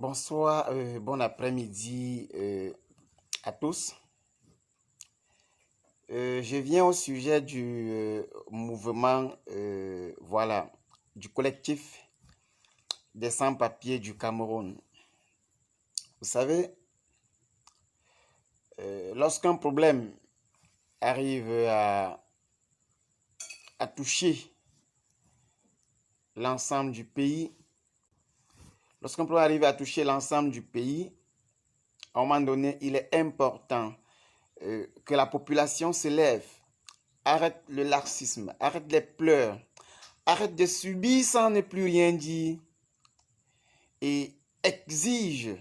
Bonsoir, bon après-midi à tous. Je viens au sujet du mouvement, voilà, du collectif des sans-papiers du Cameroun. Vous savez, lorsqu'un problème arrive à toucher l'ensemble du pays, à un moment donné, il est important que la population se lève, arrête le laxisme, arrête les pleurs, arrête de subir sans ne plus rien dire et exige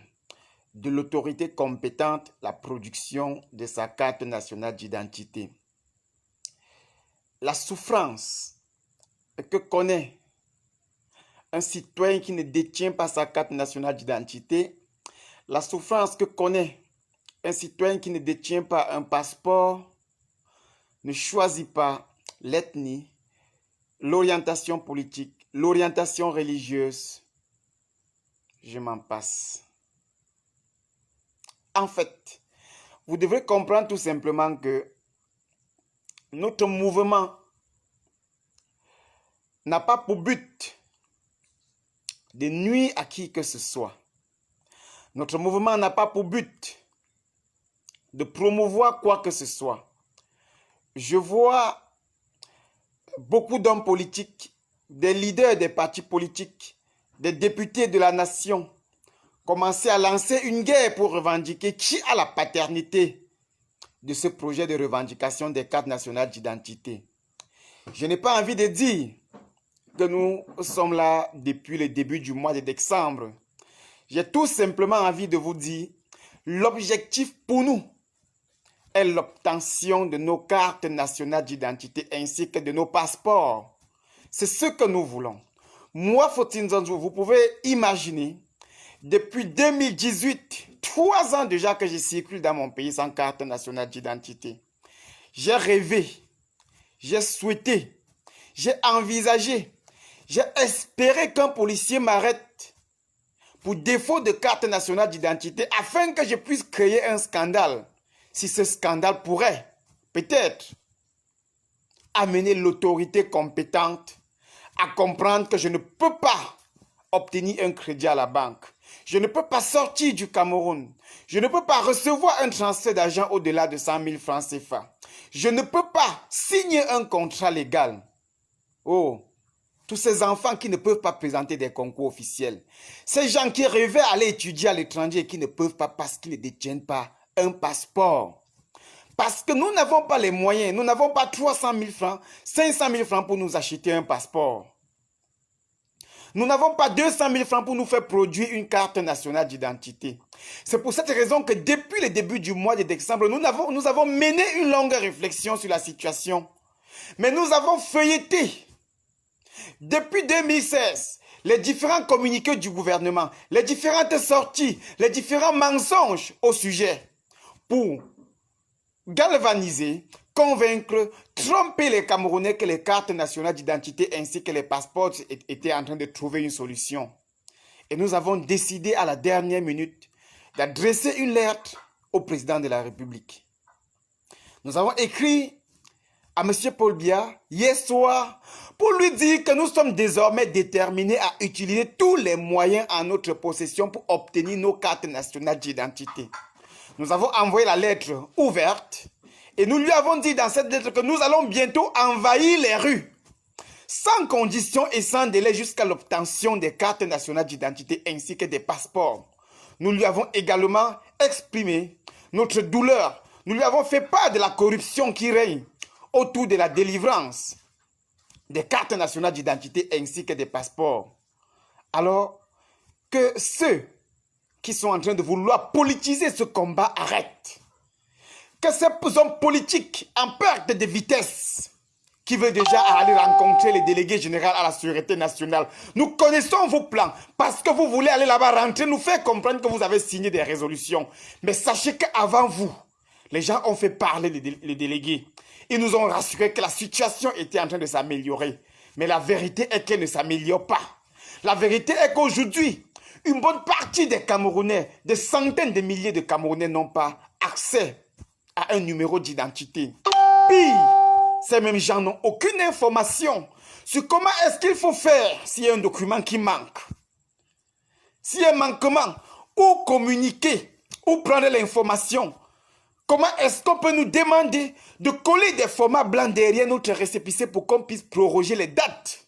de l'autorité compétente la production de sa carte nationale d'identité. La souffrance que connaît un citoyen qui ne détient pas sa carte nationale d'identité, la souffrance que connaît un citoyen qui ne détient pas un passeport, ne choisit pas l'ethnie, l'orientation politique, l'orientation religieuse, je m'en passe. En fait, vous devrez comprendre tout simplement que notre mouvement n'a pas pour but de nuire à qui que ce soit. Notre mouvement n'a pas pour but de promouvoir quoi que ce soit. Je vois beaucoup d'hommes politiques, des leaders des partis politiques, des députés de la nation commencer à lancer une guerre pour revendiquer qui a la paternité de ce projet de revendication des cartes nationales d'identité. Je n'ai pas envie de dire que nous sommes là depuis le début du mois de décembre. J'ai tout simplement envie de vous dire, l'objectif pour nous est l'obtention de nos cartes nationales d'identité ainsi que de nos passeports. C'est ce que nous voulons. Moi, Fautine Zanzou, vous pouvez imaginer, depuis 2018, 3 ans déjà que je circule dans mon pays sans carte nationale d'identité. J'ai rêvé, j'ai souhaité, j'ai envisagé, j'ai espéré qu'un policier m'arrête pour défaut de carte nationale d'identité afin que je puisse créer un scandale. Si ce scandale pourrait, peut-être, amener l'autorité compétente à comprendre que je ne peux pas obtenir un crédit à la banque. Je ne peux pas sortir du Cameroun. Je ne peux pas recevoir un transfert d'argent au-delà de 100 000 francs CFA. Je ne peux pas signer un contrat légal. Oh, tous ces enfants qui ne peuvent pas présenter des concours officiels. Ces gens qui rêvaient aller étudier à l'étranger et qui ne peuvent pas parce qu'ils ne détiennent pas un passeport. Parce que nous n'avons pas les moyens. Nous n'avons pas 300 000 francs, 500 000 francs pour nous acheter un passeport. Nous n'avons pas 200 000 francs pour nous faire produire une carte nationale d'identité. C'est pour cette raison que depuis le début du mois de décembre, nous avons mené une longue réflexion sur la situation. Mais nous avons feuilleté, depuis 2016, les différents communiqués du gouvernement, les différentes sorties, les différents mensonges au sujet pour galvaniser, convaincre, tromper les Camerounais que les cartes nationales d'identité ainsi que les passeports étaient en train de trouver une solution. Et nous avons décidé à la dernière minute d'adresser une lettre au président de la République. Nous avons écrit à M. Paul Biya hier soir pour lui dire que nous sommes désormais déterminés à utiliser tous les moyens en notre possession pour obtenir nos cartes nationales d'identité. Nous avons envoyé la lettre ouverte et nous lui avons dit dans cette lettre que nous allons bientôt envahir les rues sans condition et sans délai jusqu'à l'obtention des cartes nationales d'identité ainsi que des passeports. Nous lui avons également exprimé notre douleur. Nous lui avons fait part de la corruption qui règne autour de la délivrance des cartes nationales d'identité ainsi que des passeports. Alors que ceux qui sont en train de vouloir politiser ce combat arrêtent. Que ces hommes politiques en perte de vitesse qui veulent déjà aller rencontrer les délégués généraux à la sûreté nationale. Nous connaissons vos plans parce que vous voulez aller là-bas rentrer, nous faire comprendre que vous avez signé des résolutions. Mais sachez qu'avant vous, les gens ont fait parler les délégués. Ils nous ont rassuré que la situation était en train de s'améliorer. Mais la vérité est qu'elle ne s'améliore pas. La vérité est qu'aujourd'hui, une bonne partie des Camerounais, des centaines de milliers de Camerounais n'ont pas accès à un numéro d'identité. Pire, ces mêmes gens n'ont aucune information sur comment est-ce qu'il faut faire s'il y a un document qui manque. S'il y a un manquement, ou communiquer, ou prendre l'information. Comment est-ce qu'on peut nous demander de coller des formats blancs derrière notre récépissé pour qu'on puisse proroger les dates?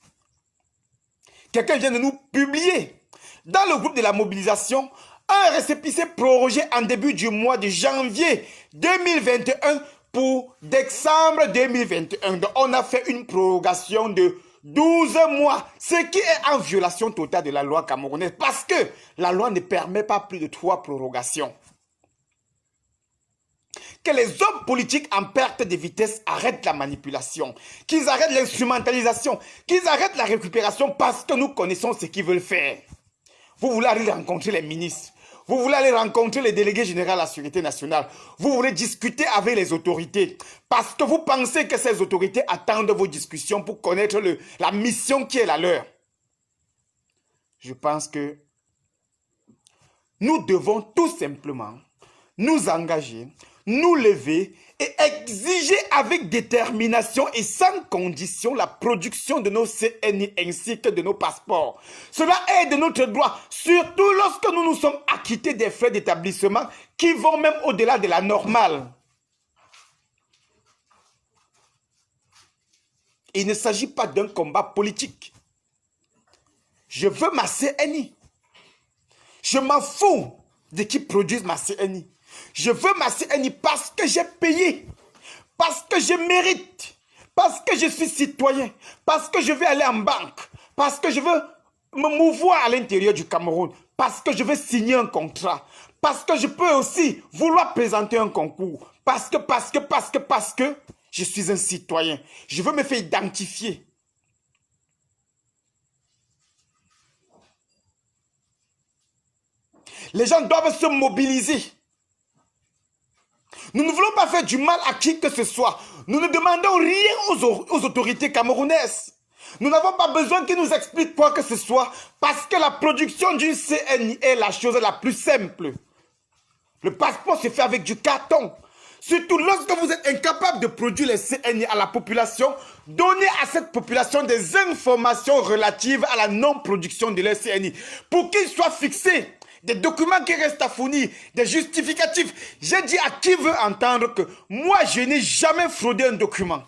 Quelqu'un vient de nous publier dans le groupe de la mobilisation un récépissé prorogé en début du mois de janvier 2021 pour décembre 2021. Donc on a fait une prorogation de 12 mois, ce qui est en violation totale de la loi camerounaise parce que la loi ne permet pas plus de 3 prorogations. Que les hommes politiques en perte de vitesse arrêtent la manipulation, qu'ils arrêtent l'instrumentalisation, qu'ils arrêtent la récupération parce que nous connaissons ce qu'ils veulent faire. Vous voulez aller rencontrer les ministres, vous voulez aller rencontrer les délégués généraux à la sécurité nationale, vous voulez discuter avec les autorités parce que vous pensez que ces autorités attendent vos discussions pour connaître la mission qui est la leur. Je pense que nous devons tout simplement nous engager, nous lever et exiger avec détermination et sans condition la production de nos CNI ainsi que de nos passeports. Cela est de notre droit, surtout lorsque nous nous sommes acquittés des frais d'établissement qui vont même au-delà de la normale. Il ne s'agit pas d'un combat politique. Je veux ma CNI. Je m'en fous de qui produise ma CNI. Je veux ma CNI parce que j'ai payé, parce que je mérite, parce que je suis citoyen, parce que je vais aller en banque, parce que je veux me mouvoir à l'intérieur du Cameroun, parce que je veux signer un contrat, parce que je peux aussi vouloir présenter un concours, parce que je suis un citoyen. Je veux me faire identifier. Les gens doivent se mobiliser. Nous ne voulons pas faire du mal à qui que ce soit. Nous ne demandons rien aux autorités camerounaises. Nous n'avons pas besoin qu'ils nous expliquent quoi que ce soit parce que la production d'une CNI est la chose la plus simple. Le passeport se fait avec du carton. Surtout lorsque vous êtes incapable de produire les CNI à la population, donnez à cette population des informations relatives à la non-production de leur CNI pour qu'ils soient fixés. Des documents qui restent à fournir, des justificatifs. J'ai dit à qui veut entendre que moi, je n'ai jamais fraudé un document.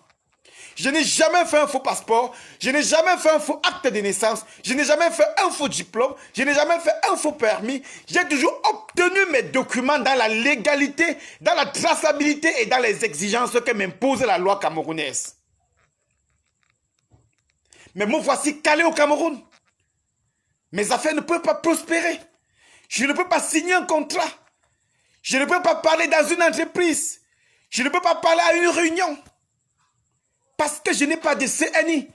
Je n'ai jamais fait un faux passeport. Je n'ai jamais fait un faux acte de naissance. Je n'ai jamais fait un faux diplôme. Je n'ai jamais fait un faux permis. J'ai toujours obtenu mes documents dans la légalité, dans la traçabilité et dans les exigences que m'impose la loi camerounaise. Mais me voici calé au Cameroun. Mes affaires ne peuvent pas prospérer. Je ne peux pas signer un contrat. Je ne peux pas parler dans une entreprise. Je ne peux pas parler à une réunion. Parce que je n'ai pas de CNI.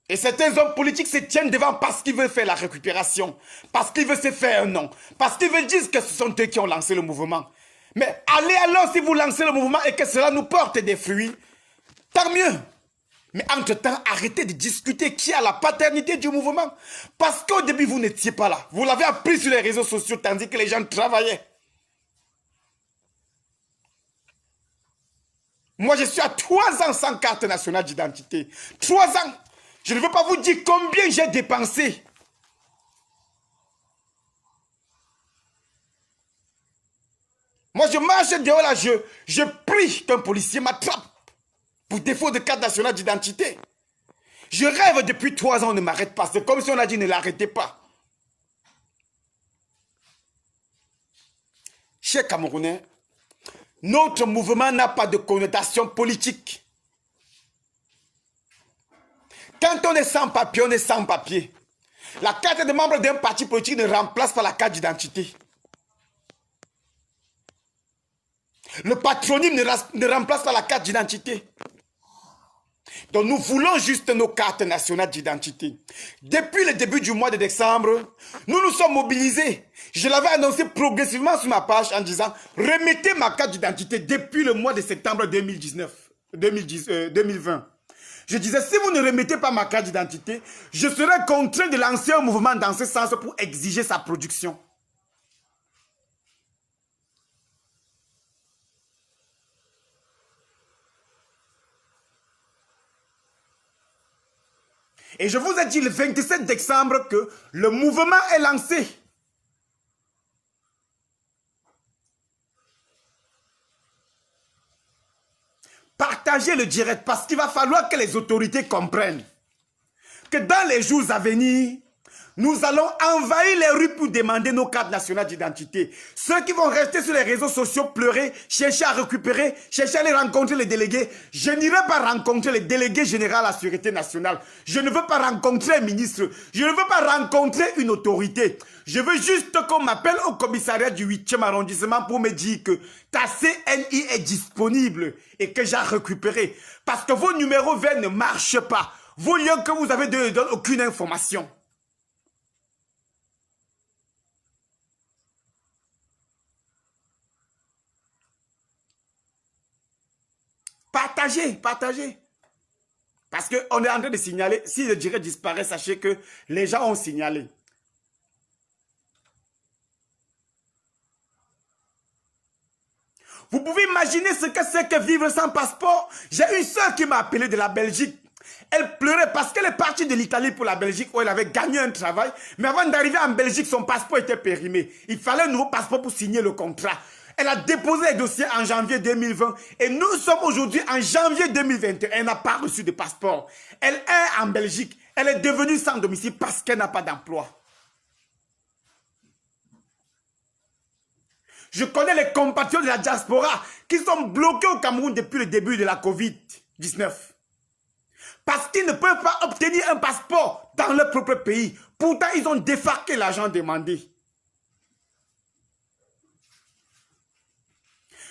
Et certains hommes politiques se tiennent devant parce qu'ils veulent faire la récupération. Parce qu'ils veulent se faire un nom. Parce qu'ils veulent dire que ce sont eux qui ont lancé le mouvement. Mais allez alors si vous lancez le mouvement et que cela nous porte des fruits. Tant mieux. Mais entre-temps, arrêtez de discuter qui a la paternité du mouvement. Parce qu'au début, vous n'étiez pas là. Vous l'avez appris sur les réseaux sociaux tandis que les gens travaillaient. Moi, je suis à 3 ans sans carte nationale d'identité. 3 ans. Je ne veux pas vous dire combien j'ai dépensé. Moi, je marche dehors là, je prie qu'un policier m'attrape. Pour défaut de carte nationale d'identité. Je rêve depuis 3 ans, on ne m'arrête pas. C'est comme si on a dit ne l'arrêtez pas. Chers Camerounais, notre mouvement n'a pas de connotation politique. Quand on est sans papier, on est sans papier. La carte de membre d'un parti politique ne remplace pas la carte d'identité. Le patronyme ne remplace pas la carte d'identité. Donc nous voulons juste nos cartes nationales d'identité. Depuis le début du mois de décembre, nous nous sommes mobilisés. Je l'avais annoncé progressivement sur ma page en disant « Remettez ma carte d'identité depuis le mois de septembre 2020. Je disais, si vous ne remettez pas ma carte d'identité, je serai contraint de lancer un mouvement dans ce sens pour exiger sa production. Et je vous ai dit le 27 décembre que le mouvement est lancé. Partagez le direct parce qu'il va falloir que les autorités comprennent que dans les jours à venir, nous allons envahir les rues pour demander nos cartes nationales d'identité. Ceux qui vont rester sur les réseaux sociaux pleurer, chercher à récupérer, chercher à aller rencontrer les délégués. Je n'irai pas rencontrer les délégués généraux à la Sûreté nationale. Je ne veux pas rencontrer un ministre. Je ne veux pas rencontrer une autorité. Je veux juste qu'on m'appelle au commissariat du 8e arrondissement pour me dire que ta CNI est disponible et que j'ai récupéré. Parce que vos numéros verts ne marchent pas. Vos liens que vous avez ne donnent aucune information. Partagez, partagez. Parce qu'on est en train de signaler, si le direct disparaît, sachez que les gens ont signalé. Vous pouvez imaginer ce que c'est que vivre sans passeport. J'ai une soeur qui m'a appelé de la Belgique. Elle pleurait parce qu'elle est partie de l'Italie pour la Belgique où elle avait gagné un travail. Mais avant d'arriver en Belgique, son passeport était périmé. Il fallait un nouveau passeport pour signer le contrat. Elle a déposé les dossiers en janvier 2020 et nous sommes aujourd'hui en janvier 2021. Elle n'a pas reçu de passeport. Elle est en Belgique. Elle est devenue sans domicile parce qu'elle n'a pas d'emploi. Je connais les compatriotes de la diaspora qui sont bloqués au Cameroun depuis le début de la Covid-19. Parce qu'ils ne peuvent pas obtenir un passeport dans leur propre pays. Pourtant, ils ont défarqué l'argent demandé.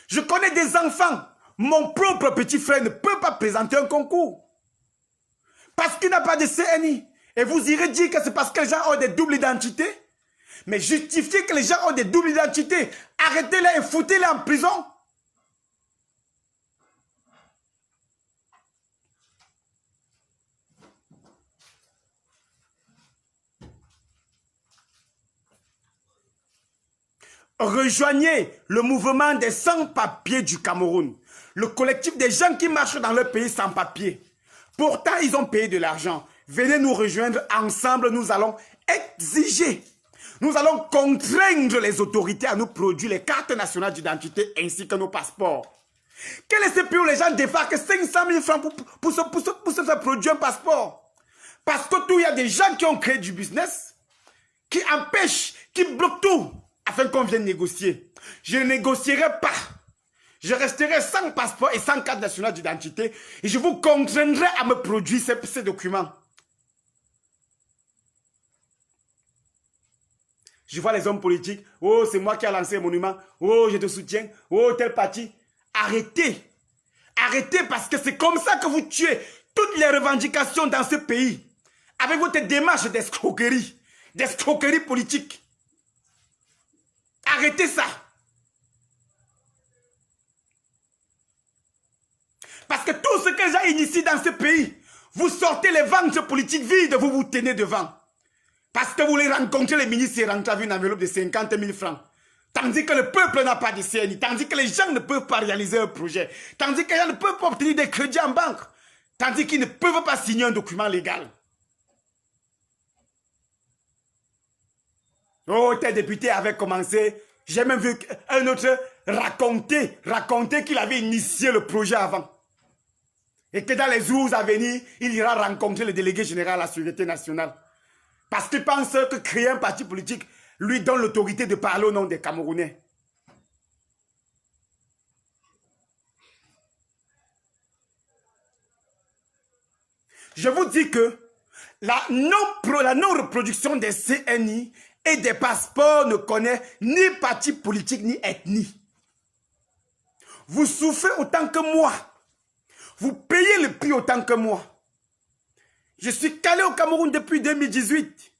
Je connais des enfants. Mon propre petit frère ne peut pas présenter un concours. Parce qu'il n'a pas de CNI. Et vous irez dire que c'est parce que les gens ont des doubles identités. Mais justifier que les gens ont des doubles identités, arrêtez-les et foutez-les en prison. Rejoignez le mouvement des sans-papiers du Cameroun. Le collectif des gens qui marchent dans leur pays sans papier. Pourtant, ils ont payé de l'argent. Venez nous rejoindre. Ensemble, nous allons exiger. Nous allons contraindre les autorités à nous produire les cartes nationales d'identité ainsi que nos passeports. Quel est ce pays où les gens défarquent 500 000 francs pour se faire produire un passeport? Parce que tout, il y a des gens qui ont créé du business, qui empêchent, qui bloquent tout, afin qu'on vienne négocier. Je ne négocierai pas. Je resterai sans passeport et sans carte nationale d'identité et je vous contraindrai à me produire ces documents. Je vois les hommes politiques. Oh, c'est moi qui ai lancé le monument. Oh, je te soutiens. Oh, tel parti. Arrêtez. Arrêtez parce que c'est comme ça que vous tuez toutes les revendications dans ce pays. Avec votre démarche d'escroquerie politique. Arrêtez ça. Parce que tout ce que j'ai initié dans ce pays, vous sortez les ventres politiques vides, vous vous tenez devant. Parce que vous voulez rencontrer les ministres et rentrer avec une enveloppe de 50 000 francs. Tandis que le peuple n'a pas de CNI. Tandis que les gens ne peuvent pas réaliser un projet. Tandis que les gens ne peuvent pas obtenir des crédits en banque. Tandis qu'ils ne peuvent pas signer un document légal. Oh, tel député avait commencé. J'ai même vu un autre raconter qu'il avait initié le projet avant. Et que dans les jours à venir, il ira rencontrer le délégué général à la Sûreté nationale. Parce qu'il pense que créer un parti politique lui donne l'autorité de parler au nom des Camerounais. Je vous dis que la non-reproduction des CNI et des passeports ne connaît ni parti politique ni ethnie. Vous souffrez autant que moi. Vous payez le prix autant que moi. Je suis calé au Cameroun depuis 2018.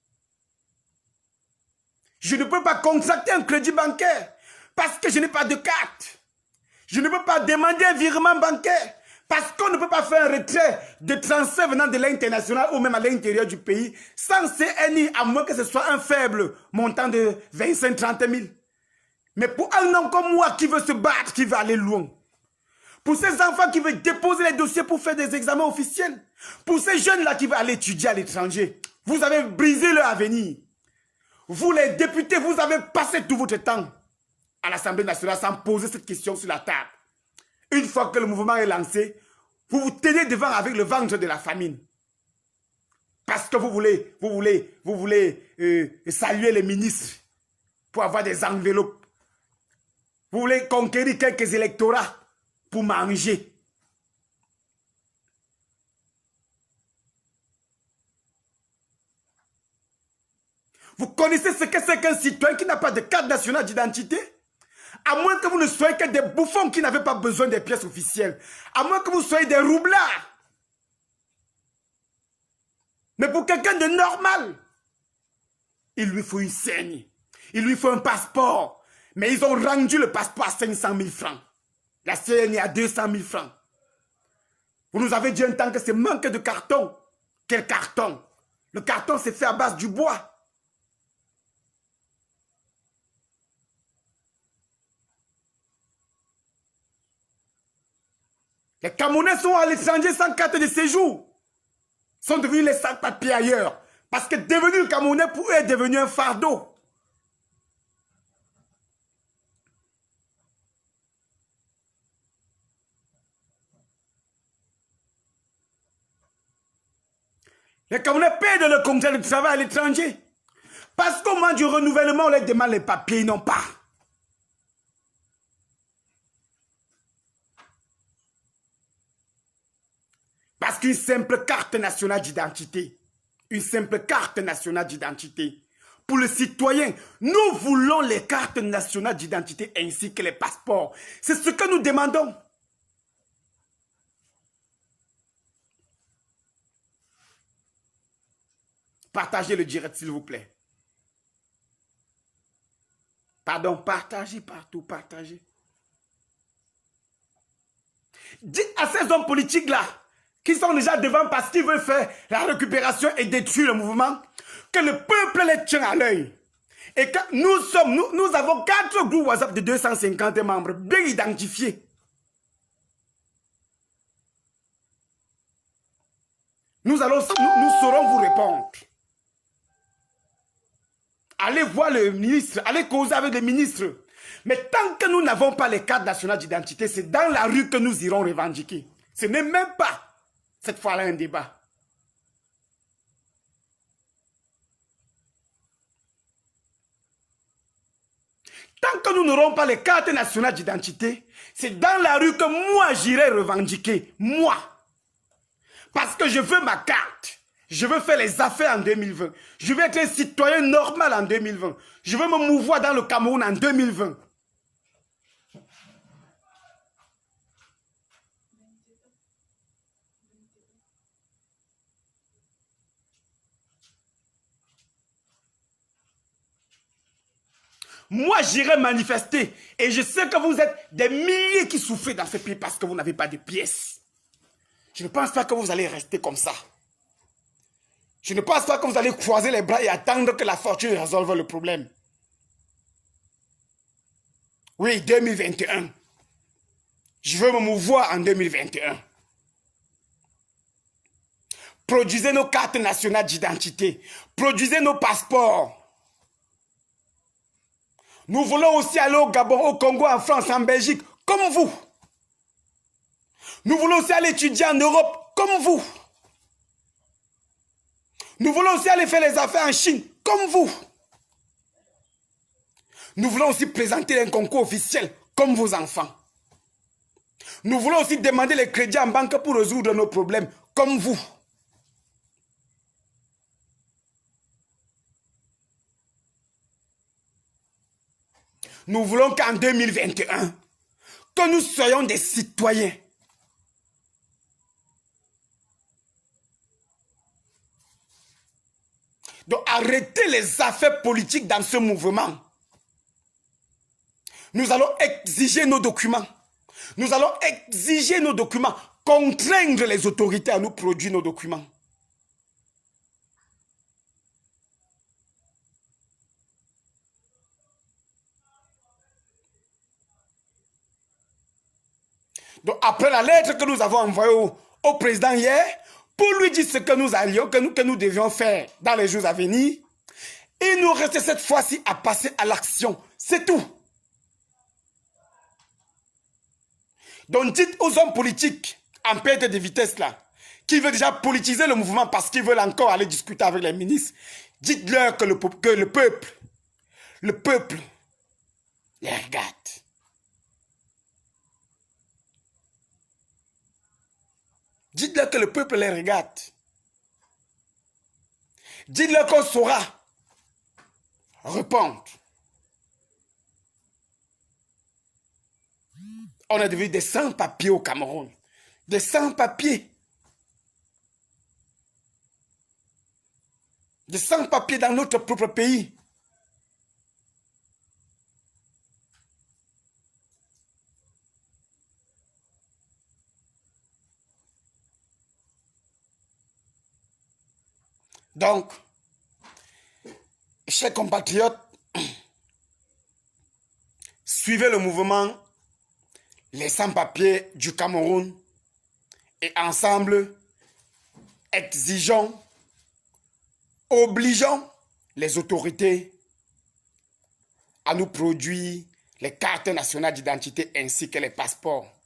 Je ne peux pas contracter un crédit bancaire parce que je n'ai pas de carte. Je ne peux pas demander un virement bancaire Parce qu'on ne peut pas faire un retrait de transfert venant de l'international ou même à l'intérieur du pays sans CNI, à moins que ce soit un faible montant de 25-30 000. Mais pour un homme comme moi qui veut se battre, qui veut aller loin, pour ces enfants qui veulent déposer les dossiers pour faire des examens officiels, pour ces jeunes-là qui veulent aller étudier à l'étranger, vous avez brisé leur avenir. Vous les députés, vous avez passé tout votre temps à l'Assemblée nationale sans poser cette question sur la table. Une fois que le mouvement est lancé, vous vous tenez devant avec le ventre de la famine. Parce que vous voulez saluer les ministres pour avoir des enveloppes. Vous voulez conquérir quelques électorats pour manger. Vous connaissez ce que c'est qu'un citoyen qui n'a pas de carte nationale d'identité? À moins que vous ne soyez que des bouffons qui n'avaient pas besoin des pièces officielles. À moins que vous soyez des roublards. Mais pour quelqu'un de normal, il lui faut une saigne. Il lui faut un passeport. Mais ils ont rendu le passeport à 500 000 francs. La CNI à 200 000 francs. Vous nous avez dit un temps que c'est manque de carton. Quel carton? Le carton c'est fait à base du bois. Les Camerounais sont à l'étranger sans carte de séjour. Ils sont devenus les sans-papiers ailleurs. Parce que devenu le Camerounais pour eux est devenu un fardeau. Les Camerounais paient de leur contrat de travail à l'étranger. Parce qu'au moment du renouvellement, on leur demande les papiers, ils n'ont pas. Parce qu'une simple carte nationale d'identité, pour le citoyen, nous voulons les cartes nationales d'identité ainsi que les passeports. C'est ce que nous demandons. Partagez le direct, s'il vous plaît. Pardon, partagez partout, partagez. Dites à ces hommes politiques-là, qui sont déjà devant parce qu'ils veulent faire la récupération et détruire le mouvement, que le peuple les tient à l'œil. Et que nous avons 4 groupes WhatsApp de 250 membres bien identifiés. Nous saurons vous répondre. Allez voir le ministre, allez causer avec le ministre. Mais tant que nous n'avons pas les cartes nationales d'identité, c'est dans la rue que nous irons revendiquer. Ce n'est même pas cette fois-là un débat. Tant que nous n'aurons pas les cartes nationales d'identité, c'est dans la rue que moi j'irai revendiquer. Moi. Parce que je veux ma carte. Je veux faire les affaires en 2020. Je veux être un citoyen normal en 2020. Je veux me mouvoir dans le Cameroun en 2020. Moi, j'irai manifester. Et je sais que vous êtes des milliers qui souffrent dans ce pays parce que vous n'avez pas de pièces. Je ne pense pas que vous allez rester comme ça. Je ne pense pas que vous allez croiser les bras et attendre que la fortune résolve le problème. Oui, 2021. Je veux me mouvoir en 2021. Produisez nos cartes nationales d'identité. Produisez nos passeports. Nous voulons aussi aller au Gabon, au Congo, en France, en Belgique, comme vous. Nous voulons aussi aller étudier en Europe, comme vous. Nous voulons aussi aller faire les affaires en Chine, comme vous. Nous voulons aussi présenter un concours officiel, comme vos enfants. Nous voulons aussi demander les crédits en banque pour résoudre nos problèmes, comme vous. Nous voulons qu'en 2021, que nous soyons des citoyens. Donc arrêtez les affaires politiques dans ce mouvement. Nous allons exiger nos documents. Nous allons exiger nos documents contraindre les autorités à nous produire nos documents. Donc, après la lettre que nous avons envoyée au président hier, pour lui dire ce que nous allions, que nous devions faire dans les jours à venir, il nous reste cette fois-ci à passer à l'action. C'est tout. Donc, dites aux hommes politiques en perte de vitesse là, qui veulent déjà politiser le mouvement parce qu'ils veulent encore aller discuter avec les ministres, dites-leur que le peuple les regarde. Dites-leur que le peuple les regarde. Dites-leur qu'on saura répondre. On est devenu des sans-papiers au Cameroun. Des sans-papiers. Des sans-papiers dans notre propre pays. Donc, chers compatriotes, suivez le mouvement Les sans-papiers du Cameroun et ensemble, exigeons, obligeons les autorités à nous produire les cartes nationales d'identité ainsi que les passeports.